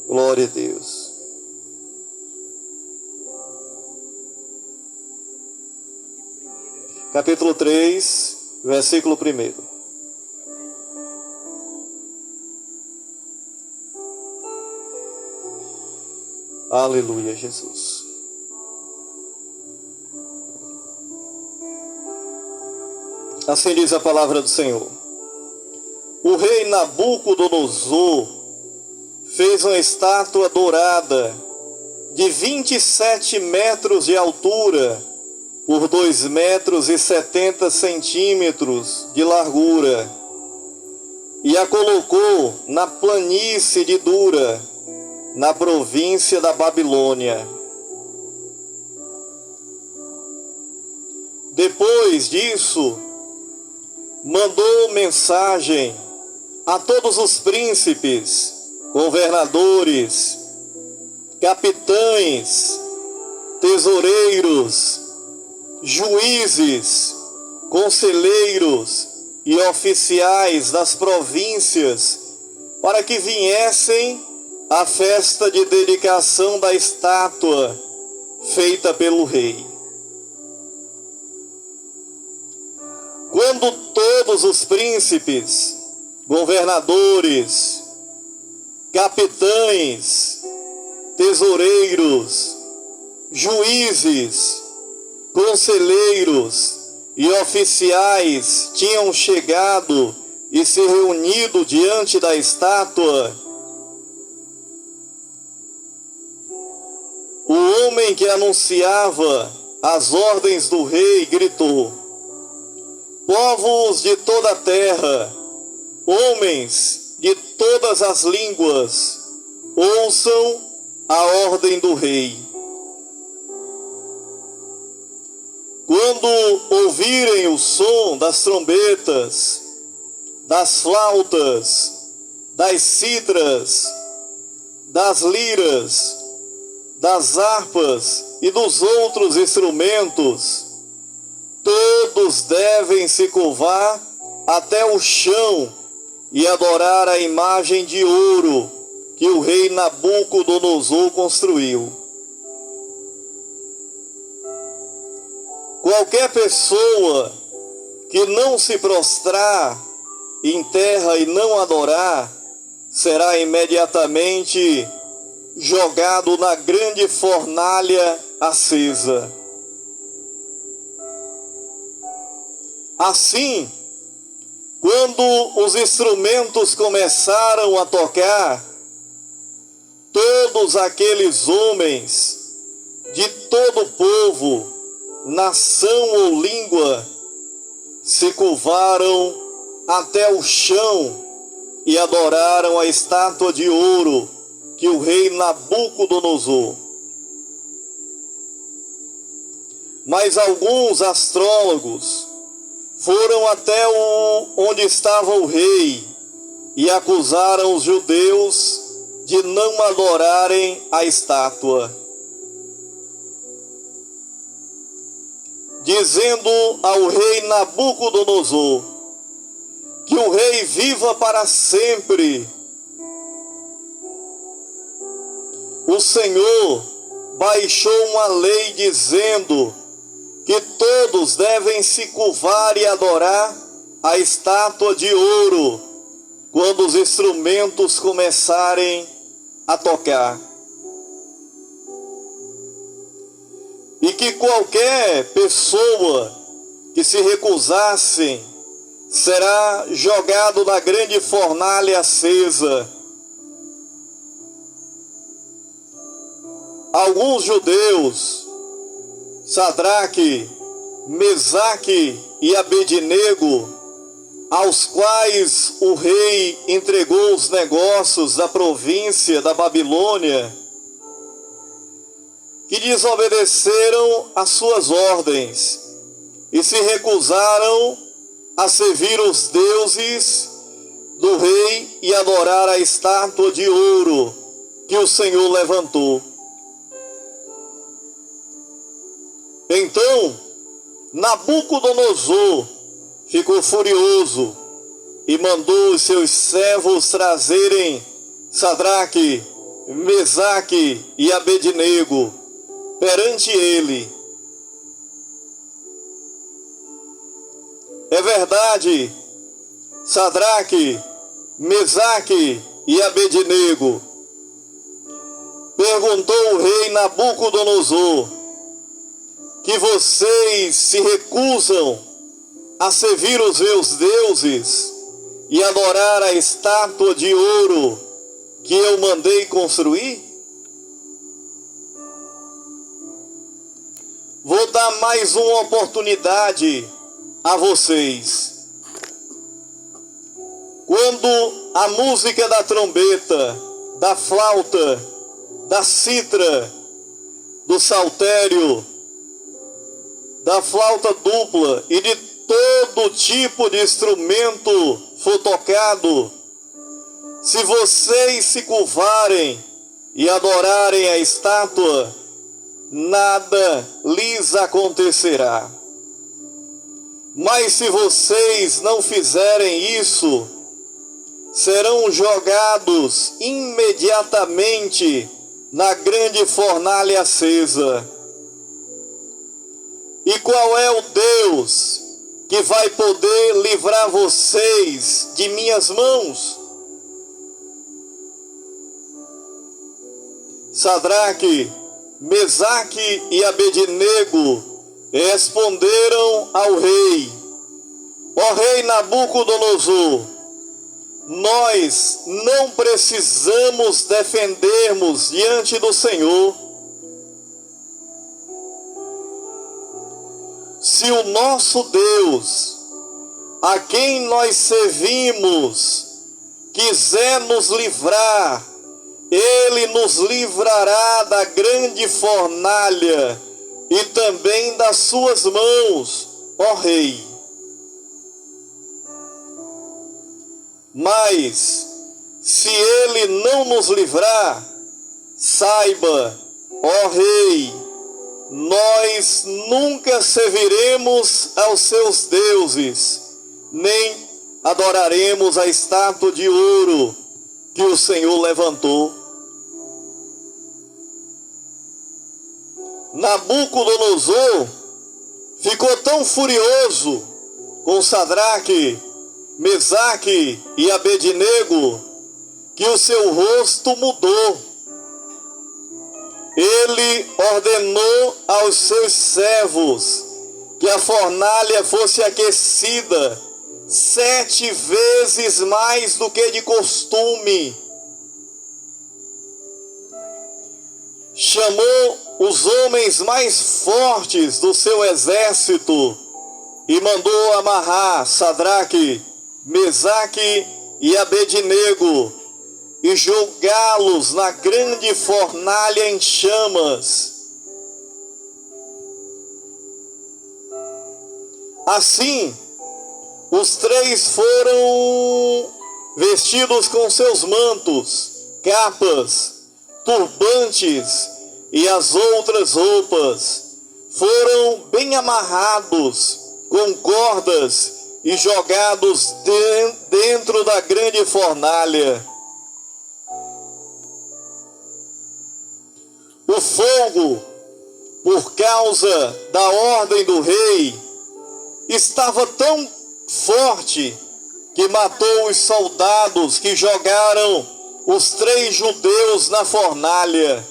Glória a Deus. Capítulo 3, versículo 1. Aleluia, Jesus. Assim diz a palavra do Senhor. O rei Nabucodonosor fez uma estátua dourada de 27 metros de altura por 2,70 metros de largura e a colocou na planície de Dura, na província da Babilônia. Depois disso, mandou mensagem a todos os príncipes, governadores, capitães, tesoureiros, juízes, conselheiros e oficiais das províncias para que viessem à festa de dedicação da estátua feita pelo rei. Quando todos os príncipes, governadores, capitães, tesoureiros, juízes, conselheiros e oficiais tinham chegado e se reunido diante da estátua, o homem que anunciava as ordens do rei gritou: povos de toda a terra, homens de todas as línguas, ouçam a ordem do rei. Quando ouvirem o som das trombetas, das flautas, das citras, das liras, das harpas e dos outros instrumentos, todos devem se curvar até o chão e adorar a imagem de ouro que o rei Nabucodonosor construiu. Qualquer pessoa que não se prostrar em terra e não adorar, será imediatamente jogado na grande fornalha acesa. Assim, quando os instrumentos começaram a tocar, todos aqueles homens de todo o povo, nação ou língua, se curvaram até o chão e adoraram a estátua de ouro que o rei Nabucodonosor. Mas alguns astrólogos foram até onde estava o rei e acusaram os judeus de não adorarem a estátua, dizendo ao rei Nabucodonosor: que o rei viva para sempre. O Senhor baixou uma lei dizendo que todos devem se curvar e adorar a estátua de ouro quando os instrumentos começarem a tocar. E que qualquer pessoa que se recusasse será jogado na grande fornalha acesa. Alguns judeus, Sadraque, Mesaque e Abednego, aos quais o rei entregou os negócios da província da Babilônia, que desobedeceram às suas ordens e se recusaram a servir os deuses do rei e adorar a estátua de ouro que o Senhor levantou. Então, Nabucodonosor ficou furioso e mandou os seus servos trazerem Sadraque, Mesaque e Abednego perante ele. É verdade, Sadraque, Mesaque e Abednego, perguntou o rei Nabucodonosor, que vocês se recusam a servir os meus deuses e adorar a estátua de ouro que eu mandei construir? Vou dar mais uma oportunidade a vocês. Quando a música da trombeta, da flauta, da cítara, do saltério, da flauta dupla e de todo tipo de instrumento for tocado, se vocês se curvarem e adorarem a estátua, nada lhes acontecerá. Mas se vocês não fizerem isso, serão jogados imediatamente na grande fornalha acesa. E qual é o Deus que vai poder livrar vocês de minhas mãos? Sadraque, Mesaque e Abednego responderam ao rei: ó rei Nabucodonosor, nós não precisamos defendermos diante do Senhor. Se o nosso Deus, a quem nós servimos, quiser nos livrar, Ele nos livrará da grande fornalha e também das suas mãos, ó rei. Mas, se Ele não nos livrar, saiba, ó rei, nós nunca serviremos aos seus deuses, nem adoraremos a estátua de ouro que o Senhor levantou. Nabucodonosor ficou tão furioso com Sadraque, Mesaque e Abednego que o seu rosto mudou. Ele ordenou aos seus servos que a fornalha fosse aquecida 7 vezes mais do que de costume. Chamou os homens mais fortes do seu exército e mandou amarrar Sadraque, Mesaque e Abednego e jogá-los na grande fornalha em chamas. Assim, os 3 foram vestidos com seus mantos, capas, turbantes e as outras roupas. Foram bem amarrados com cordas e jogados dentro da grande fornalha. O fogo, por causa da ordem do rei, estava tão forte que matou os soldados que jogaram os 3 judeus na fornalha.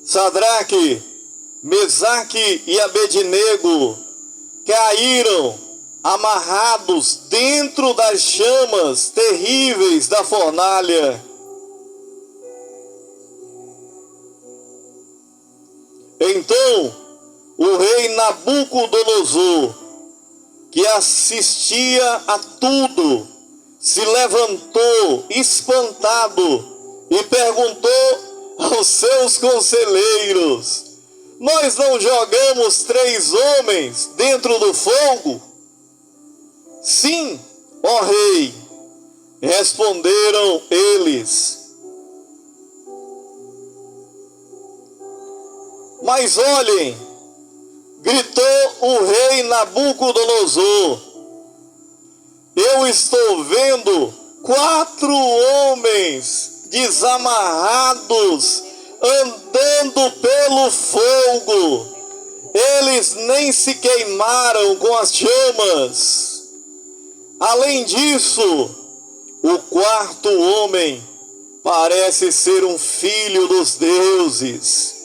Sadraque, Mesaque e Abednego caíram amarrados dentro das chamas terríveis da fornalha. Então, o rei Nabucodonosor, que assistia a tudo, se levantou espantado e perguntou aos seus conselheiros: nós não jogamos 3 homens dentro do fogo? Sim, ó rei, responderam eles. Mas olhem, gritou o rei Nabucodonosor, eu estou vendo 4 homens desamarrados, andando pelo fogo. Eles nem se queimaram com as chamas. Além disso, o 4º homem parece ser um filho dos deuses.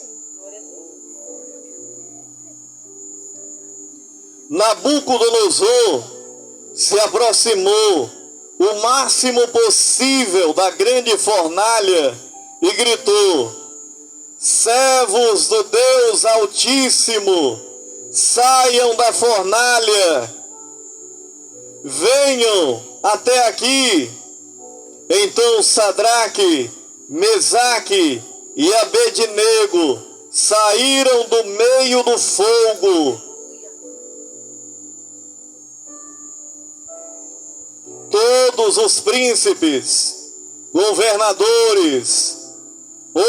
Nabucodonosor se aproximou o máximo possível da grande fornalha e gritou: servos do Deus Altíssimo, saiam da fornalha, venham até aqui. Então Sadraque, Mesaque e Abednego saíram do meio do fogo. Todos os príncipes, governadores,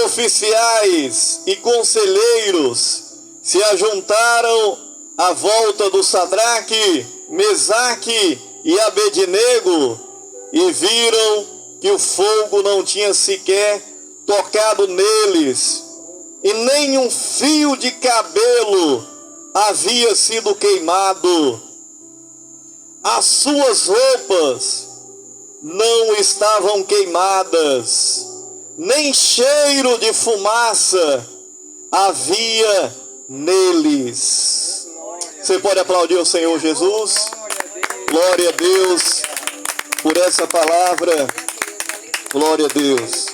oficiais e conselheiros se ajuntaram à volta do Sadraque, Mesaque e Abednego e viram que o fogo não tinha sequer tocado neles e nem um fio de cabelo havia sido queimado. As suas roupas não estavam queimadas, nem cheiro de fumaça havia neles. Você pode aplaudir o Senhor Jesus? Glória a Deus por essa palavra. Glória a Deus.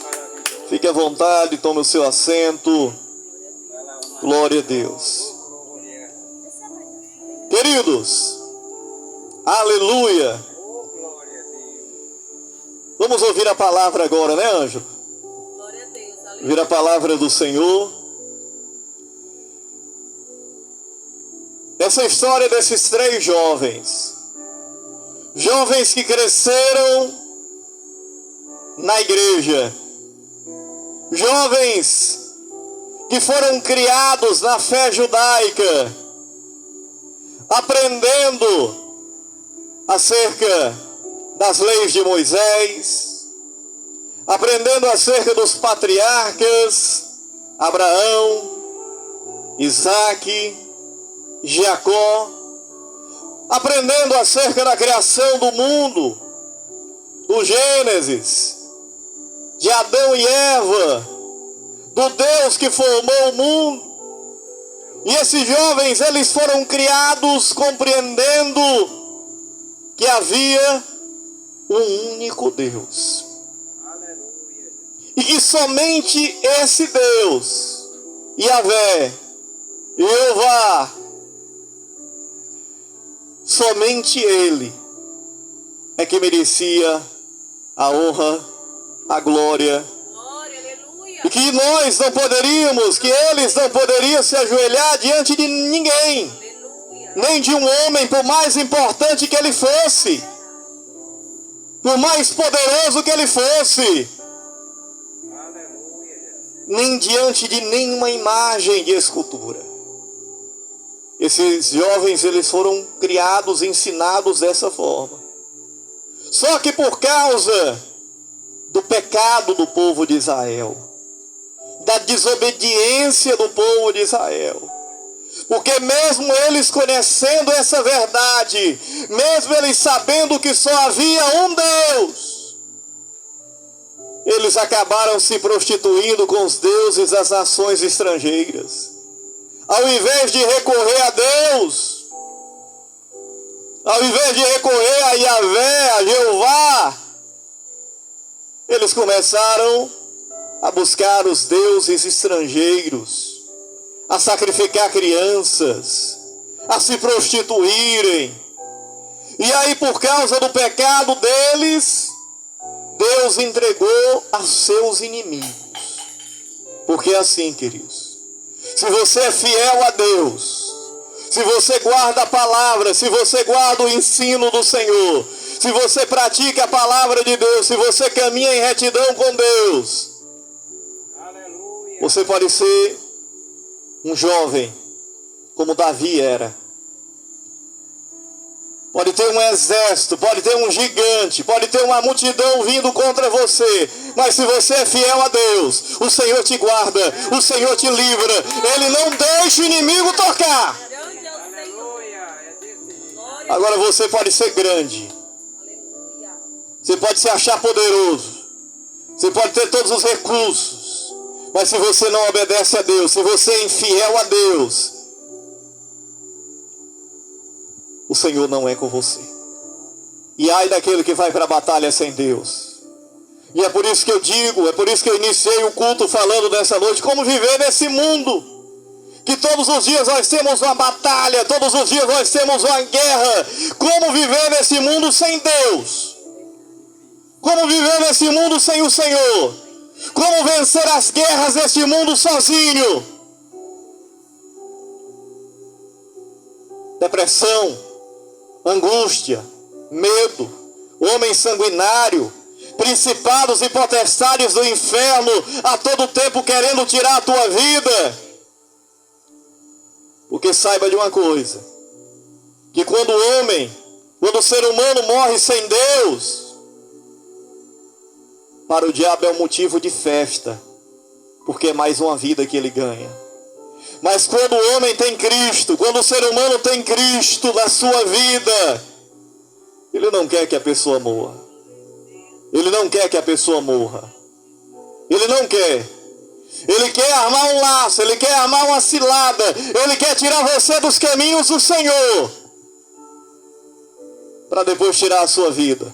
Fique à vontade, tome o seu assento. Glória a Deus. Queridos, aleluia. Vamos ouvir a palavra agora, né, Ângelo? Glória a Deus. Aleluia. Ouvir a palavra do Senhor. Essa história desses 3 jovens. Jovens que cresceram na igreja. Jovens que foram criados na fé judaica, aprendendo acerca das leis de Moisés, aprendendo acerca dos patriarcas, Abraão, Isaque, Jacó, aprendendo acerca da criação do mundo, do Gênesis, de Adão e Eva, do Deus que formou o mundo. E esses jovens, eles foram criados compreendendo que havia um único Deus. Aleluia. E que somente esse Deus, Yahvé, Jeová, somente Ele é que merecia a honra, a glória. Glória, aleluia. E que nós não poderíamos, que eles não poderiam se ajoelhar diante de ninguém, Aleluia. nem de um homem, por mais importante que ele fosse, por mais poderoso que ele fosse, Aleluia. nem diante de nenhuma imagem de escultura. Esses jovens, eles foram criados, ensinados dessa forma. Só que por causa do pecado do povo de Israel, da desobediência do povo de Israel, porque mesmo eles conhecendo essa verdade, mesmo eles sabendo que só havia um Deus, eles acabaram se prostituindo com os deuses das nações estrangeiras. Ao invés de recorrer a Deus, ao invés de recorrer a Yahvé, a Jeová, eles começaram a buscar os deuses estrangeiros, a sacrificar crianças, a se prostituírem. E aí, por causa do pecado deles, Deus entregou a seus inimigos. Porque é assim, queridos, se você é fiel a Deus, se você guarda a palavra, se você guarda o ensino do Senhor, se você pratica a palavra de Deus, se você caminha em retidão com Deus, Aleluia. você pode ser um jovem, como Davi era. Pode ter um exército, pode ter um gigante, pode ter uma multidão vindo contra você. Mas se você é fiel a Deus, o Senhor te guarda, o Senhor te livra. Ele não deixa o inimigo tocar. Grande é o Senhor. Aleluia. É desse. Glória. Agora você pode ser grande. Aleluia. Você pode se achar poderoso. Você pode ter todos os recursos. Mas se você não obedece a Deus, se você é infiel a Deus, o Senhor não é com você. E ai daquele que vai para a batalha sem Deus. E é por isso que eu digo, é por isso que eu iniciei o culto falando nessa noite, como viver nesse mundo. Que todos os dias nós temos uma batalha, todos os dias nós temos uma guerra. Como viver nesse mundo sem Deus? Como viver nesse mundo sem o Senhor? Como vencer as guerras deste mundo sozinho? Depressão, angústia, medo, homem sanguinário, principados e potestades do inferno a todo tempo querendo tirar a tua vida. Porque saiba de uma coisa, que quando o ser humano morre sem Deus, para o diabo é um motivo de festa, porque é mais uma vida que ele ganha. Mas quando o homem tem Cristo, quando o ser humano tem Cristo na sua vida, ele não quer que a pessoa morra. Ele não quer que a pessoa morra. Ele não quer. Ele quer armar um laço, ele quer armar uma cilada, ele quer tirar você dos caminhos do Senhor, para depois tirar a sua vida.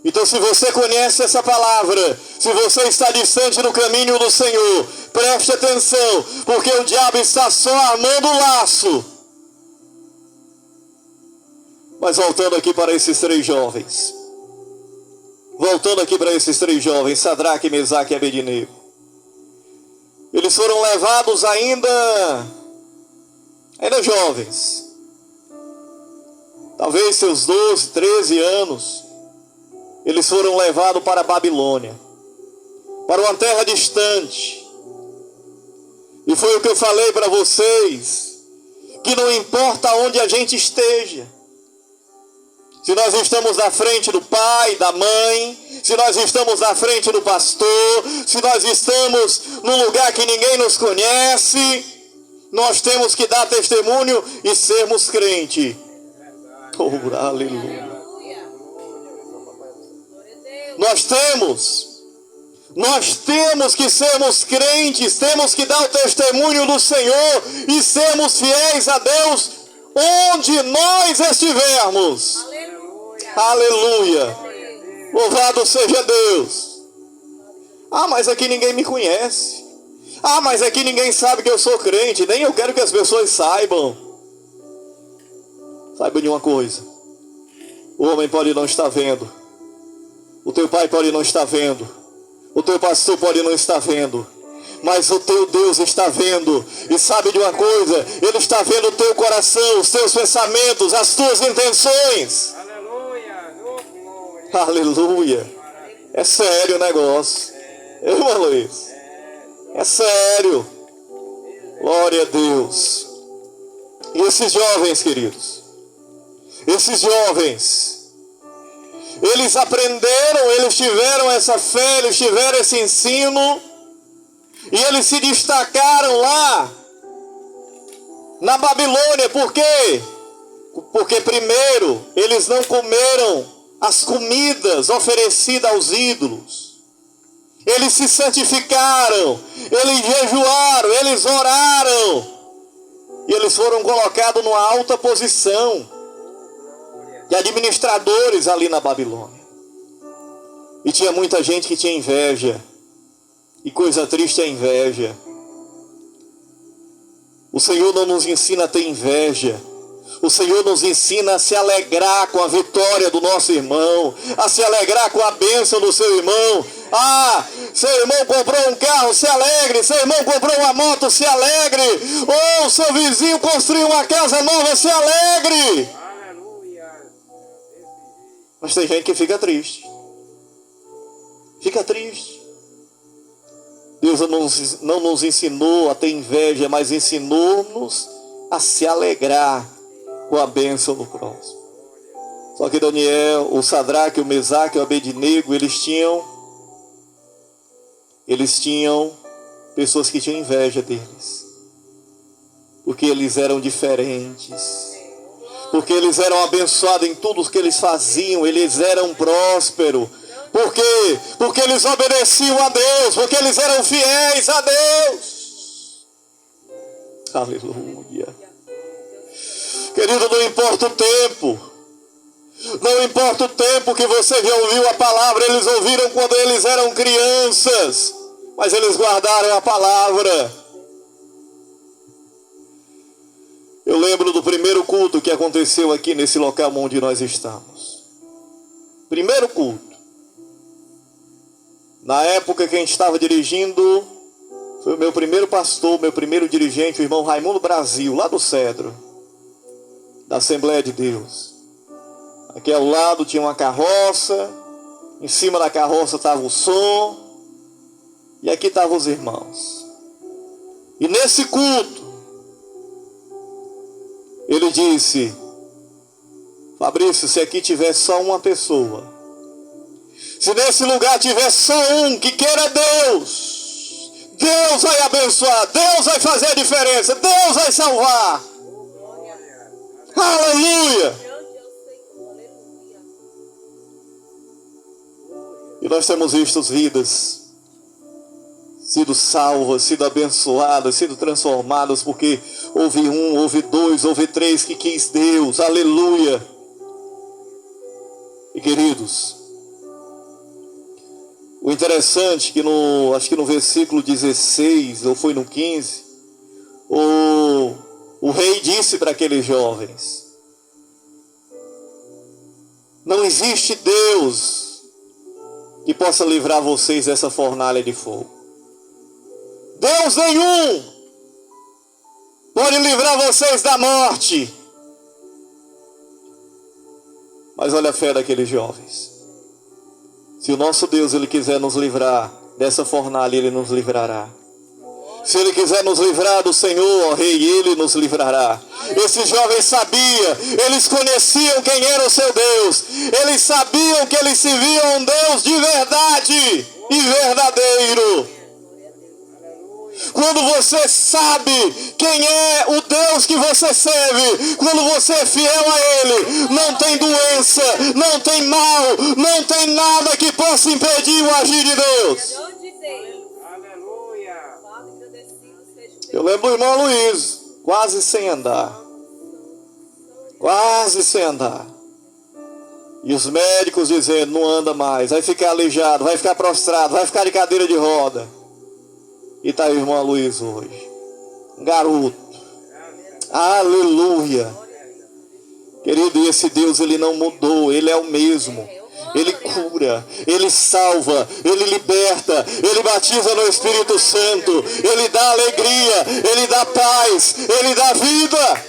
Então, se você conhece essa palavra, se você está distante do caminho do Senhor, preste atenção, porque o diabo está só armando o laço. Mas voltando aqui para esses três jovens, Sadraque, Mesaque e Abednego, eles foram levados ainda jovens, talvez seus 12, 13 anos, eles foram levados para a Babilônia, para uma terra distante. E foi o que eu falei para vocês, que não importa onde a gente esteja, se nós estamos na frente do pai, da mãe, se nós estamos na frente do pastor, se nós estamos num lugar que ninguém nos conhece, nós temos que dar testemunho e sermos crente. Oh, aleluia. Nós temos que sermos crentes, temos que dar o testemunho do Senhor e sermos fiéis a Deus onde nós estivermos. Aleluia. Louvado seja Deus. Ah, mas aqui ninguém me conhece. Ah, mas aqui ninguém sabe que eu sou crente. Nem eu quero que as pessoas saibam. Saiba de uma coisa. O homem pode não estar vendo. O teu pai pode não estar vendo. O teu pastor pode não estar vendo. Mas o teu Deus está vendo. E sabe de uma coisa? Ele está vendo o teu coração, os teus pensamentos, as tuas intenções. Aleluia. É sério o negócio. Irmão Luiz, é sério. Glória a Deus. E esses jovens, queridos, eles aprenderam, eles tiveram essa fé, eles tiveram esse ensino, e eles se destacaram lá na Babilônia. Por quê? Porque primeiro eles não comeram as comidas oferecidas aos ídolos. Eles se santificaram, eles jejuaram, eles oraram, e eles foram colocados numa alta posição de administradores ali na Babilônia. E tinha muita gente que tinha inveja. E coisa triste é a inveja. O Senhor não nos ensina a ter inveja. O Senhor nos ensina a se alegrar com a vitória do nosso irmão, a se alegrar com a bênção do seu irmão. Ah, seu irmão comprou um carro, se alegre. Seu irmão comprou uma moto, se alegre. Ou seu vizinho construiu uma casa nova, se alegre. Mas tem gente que fica triste. Fica triste. Deus não nos ensinou a ter inveja, mas ensinou-nos a se alegrar com a bênção do próximo. Só que Daniel, o Sadraque, o Mesaque e o Abednego, eles tinham pessoas que tinham inveja deles. Porque eles eram diferentes. Porque eles eram abençoados em tudo o que eles faziam. Eles eram prósperos. Por quê? Porque eles obedeciam a Deus. Porque eles eram fiéis a Deus. Aleluia. Querido, não importa o tempo. Não importa o tempo que você já ouviu a palavra. Eles ouviram quando eles eram crianças. Mas eles guardaram a palavra. Eu lembro do primeiro culto que aconteceu aqui nesse local onde nós estamos. Primeiro culto. Na época que a gente estava dirigindo, foi o meu primeiro pastor, meu primeiro dirigente, o irmão Raimundo Brasil, lá do Cedro, da Assembleia de Deus. Aqui ao lado tinha uma carroça, em cima da carroça estava o som, e aqui estavam os irmãos. E nesse culto, ele disse: Fabrício, se aqui tiver só uma pessoa, se nesse lugar tiver só um que queira Deus, Deus vai abençoar, Deus vai fazer a diferença, Deus vai salvar. Aleluia! E nós temos visto vidas sido salvas, sido abençoadas, sido transformadas, porque houve um, houve dois, houve três que quis Deus. Aleluia! E queridos, o interessante é que acho que no versículo 16, ou foi no 15, o rei disse para aqueles jovens: não existe Deus que possa livrar vocês dessa fornalha de fogo. Deus nenhum pode livrar vocês da morte. Mas olha a fé daqueles jovens. Se o nosso Deus, Ele quiser nos livrar dessa fornalha, Ele nos livrará. Se Ele quiser nos livrar do Senhor, ó Rei, Ele nos livrará. Esses jovens sabiam, eles conheciam quem era o seu Deus. Eles sabiam que eles serviam a um Deus de verdade e verdadeiro. Quando você sabe quem é o Deus que você serve, quando você é fiel a Ele, não tem doença, não tem mal, não tem nada que possa impedir o agir de Deus. Eu lembro do irmão Luiz, quase sem andar. Quase sem andar. E os médicos dizendo: não anda mais, vai ficar aleijado, vai ficar prostrado, vai ficar de cadeira de roda. E está aí o irmão Luiz hoje, um garoto. Aleluia. Querido, e esse Deus, Ele não mudou, Ele é o mesmo. Ele cura, Ele salva, Ele liberta, Ele batiza no Espírito Santo, Ele dá alegria, Ele dá paz, Ele dá vida.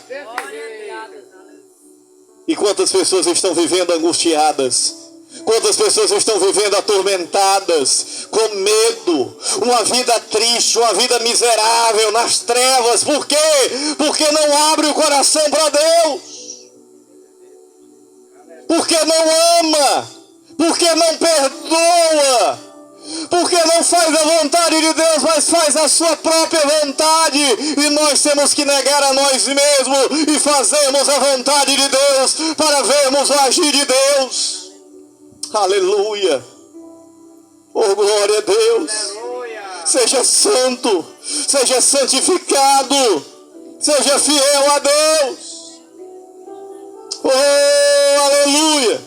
E quantas pessoas estão vivendo angustiadas? Quantas pessoas estão vivendo atormentadas, com medo, uma vida triste, uma vida miserável, nas trevas? Por quê? Porque não abre o coração para Deus. Porque não ama. Porque não perdoa. Porque não faz a vontade de Deus, mas faz a sua própria vontade. E nós temos que negar a nós mesmos e fazermos a vontade de Deus para vermos o agir de Deus. Aleluia. Oh, glória a Deus. Aleluia. Seja santo, seja santificado, seja fiel a Deus. Oh, aleluia.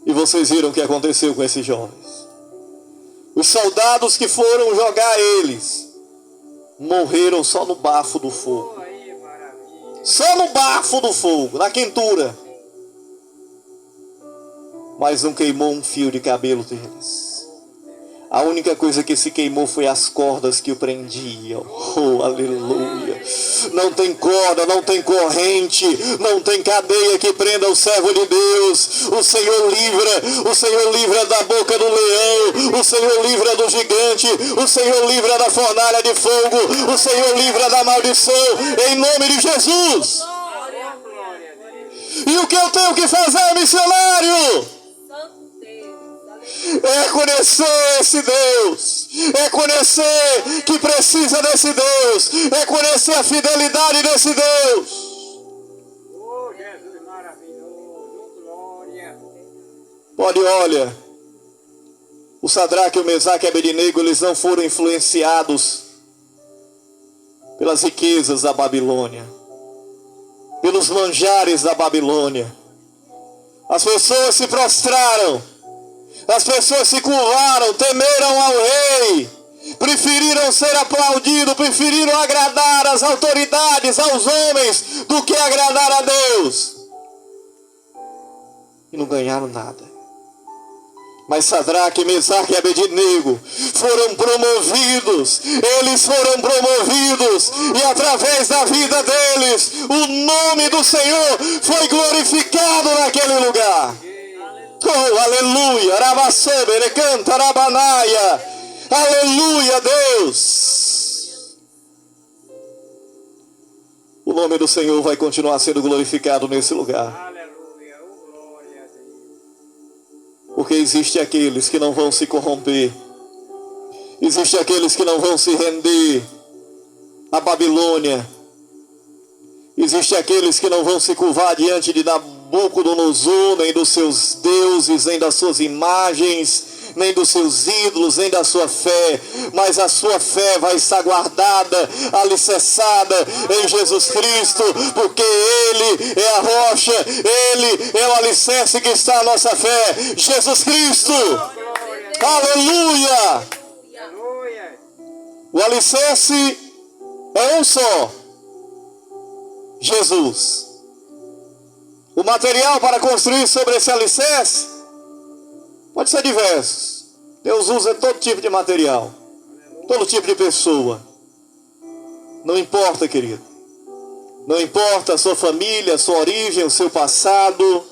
E vocês viram o que aconteceu com esses jovens. Os soldados que foram jogar eles morreram só no bafo do fogo. Só no bafo do fogo, na quentura. Mas não queimou um fio de cabelo deles. A única coisa que se queimou foi as cordas que o prendiam. Oh, aleluia. Não tem corda, não tem corrente, não tem cadeia que prenda o servo de Deus. O Senhor livra da boca do leão, o Senhor livra do gigante, o Senhor livra da fornalha de fogo, o Senhor livra da maldição, em nome de Jesus. E o que eu tenho que fazer, missionário? Santo Deus. É conhecer esse Deus. É conhecer que precisa desse Deus. É conhecer a fidelidade desse Deus. Oh, Jesus maravilhoso, glória. Pode, olha. O Sadraque, o Mesaque e o Abednego, eles não foram influenciados pelas riquezas da Babilônia, pelos manjares da Babilônia. As pessoas se prostraram, as pessoas se curvaram, temeram ao rei, preferiram ser aplaudidos, preferiram agradar as autoridades, aos homens, do que agradar a Deus. E não ganharam nada. Mas Sadraque, Mesaque e Abednego foram promovidos. Eles foram promovidos. E através da vida deles, o nome do Senhor foi glorificado naquele lugar. Oh, aleluia. Arabasobe, ele canta, Arabanaia. Aleluia, Deus. O nome do Senhor vai continuar sendo glorificado nesse lugar. Aleluia, oh, glória a Deus. Porque existe aqueles que não vão se corromper. Existe aqueles que não vão se render à Babilônia. Existe aqueles que não vão se curvar diante de Nabucodonosor, nem dos seus deuses, nem das suas imagens, nem dos seus ídolos, nem da sua fé. Mas a sua fé vai estar guardada, alicerçada em Jesus Cristo, porque Ele é a rocha, Ele é o alicerce que está a nossa fé. Jesus Cristo, aleluia! Aleluia. O alicerce é um só, Jesus. O material para construir sobre esse alicerce pode ser diversos. Deus usa todo tipo de material, todo tipo de pessoa. Não importa, querido. Não importa a sua família, a sua origem, o seu passado.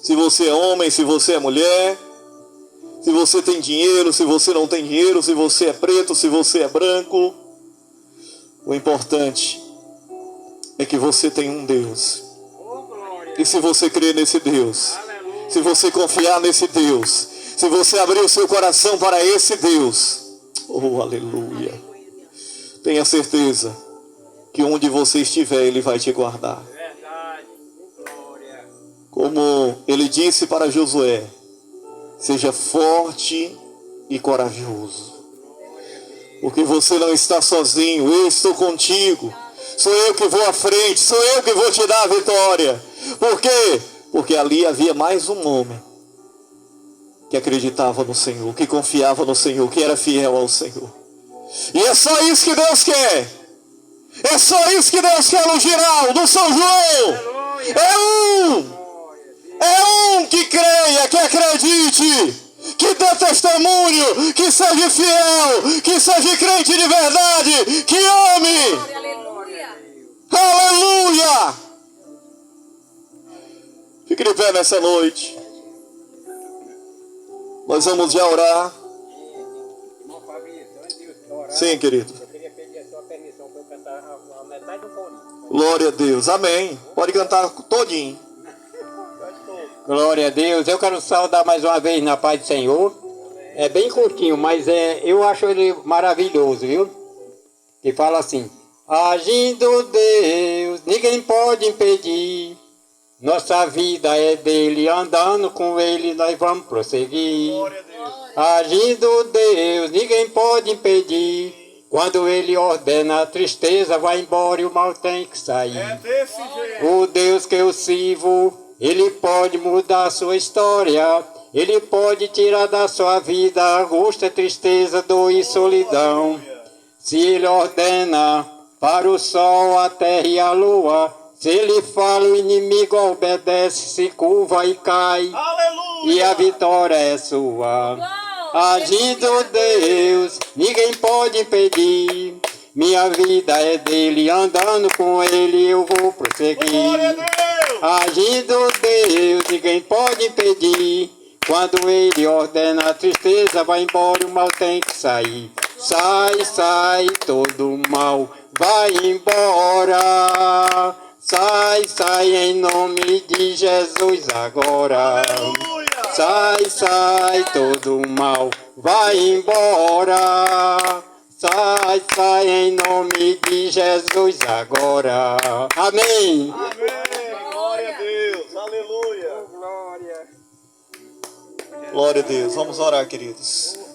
Se você é homem, se você é mulher. Se você tem dinheiro, se você não tem dinheiro. Se você é preto, se você é branco. O importante é que você tem um Deus. Oh, glória. E se você crer nesse Deus, se você confiar nesse Deus, se você abrir o seu coração para esse Deus, oh, aleluia, tenha certeza que onde você estiver, Ele vai te guardar. Verdade, oh, glória. Como Ele disse para Josué, seja forte e corajoso, porque você não está sozinho, eu estou contigo. Sou eu que vou à frente, sou eu que vou te dar a vitória. Por quê? Porque ali havia mais um homem que acreditava no Senhor, que confiava no Senhor, que era fiel ao Senhor. E é só isso que Deus quer. É só isso que Deus quer no Giral, do São João. É um que creia, que acredite, que dê testemunho, que seja fiel, que seja crente de verdade, que ame. Aleluia. Aleluia! Fique de pé nessa noite. Nós vamos já orar. Irmão Fabrício, antes de orar, Sim, querido. eu queria pedir a sua permissão para eu cantar a metade do corinho. Glória a Deus. Amém. Pode cantar todinho. Glória a Deus. Eu quero saudar mais uma vez na paz do Senhor. É bem curtinho, mas eu acho ele maravilhoso, viu? Que fala assim: agindo Deus, ninguém pode impedir. Nossa vida é dele, andando com ele nós vamos prosseguir. Agindo Deus, ninguém pode impedir. Quando ele ordena, a tristeza vai embora e o mal tem que sair. O Deus que eu sirvo, Ele pode mudar a sua história. Ele pode tirar da sua vida a angústia, tristeza, dor e solidão. Se Ele ordena para o sol, a terra e a lua, se Ele fala, o inimigo obedece, se curva e cai. Aleluia! E a vitória é sua. Agindo Deus, ninguém pode impedir. Minha vida é dele, andando com ele eu vou prosseguir. Agindo Deus, ninguém pode impedir. Quando ele ordena, a tristeza vai embora, o mal tem que sair. Sai, sai, todo mal vai embora. Sai, sai em nome de Jesus agora. Sai, sai, todo mal vai embora. Sai, sai em nome de Jesus agora. Amém. Amém. Glória a Deus. Aleluia. Glória. Glória a Deus. Vamos orar, queridos.